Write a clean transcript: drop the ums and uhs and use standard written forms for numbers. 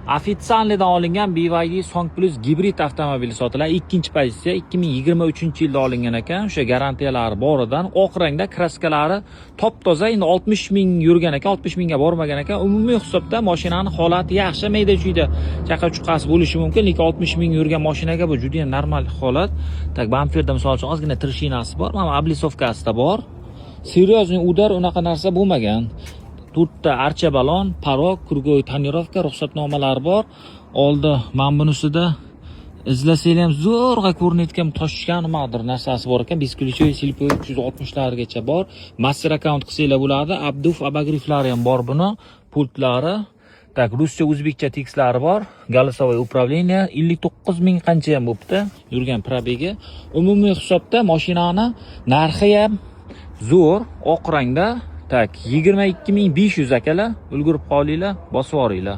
Ofitsialnidan olingan BYD Song Plus gibrid avtomobili sotiladi. Ikkinchi pozitsiya 2023-yilda olingan ekan. O'sha garantiyalari boridan oq rangda, kraskalari top-toza. Endi 60 ming yurgan ekan, 60 mingga bormagan ekan. Umumiy hisobda mashinaning holati yaxshi, mayda-chuyda chaqa-chuqasi bo'lishi mumkin, lekin 60 ming yurgan mashinaga bu juda ham normal holat. Tak bamperda misol uchun ozgina trshinasi bor, mana oblisovkasida bor. Серьезный udar unaqa narsa bo'lmagan. To'rtta archa balon, parok, krugoy tonirovka, ruxsatnomalari bor. Oldi mana bunisida izlasanglar ham zo'rg'a ko'rinayotgan toshgan nimadir narsasi bor ekan. Biskulichoy, silpoy 360 largacha bor. Master account qilsanglar bo'ladi. Abduf abagrifflari ham bor buni, pultlari. Tak, ruscha, o'zbekcha tekstlari bor. Голосовое управление 59 ming qancha ham bo'pti yurgan probegi. Umumiy hisobda mashinani narxi ham zo'r, oq rangda. Tak, 22.500 akalar. Ulgurib qolinglar, bosib oringlar.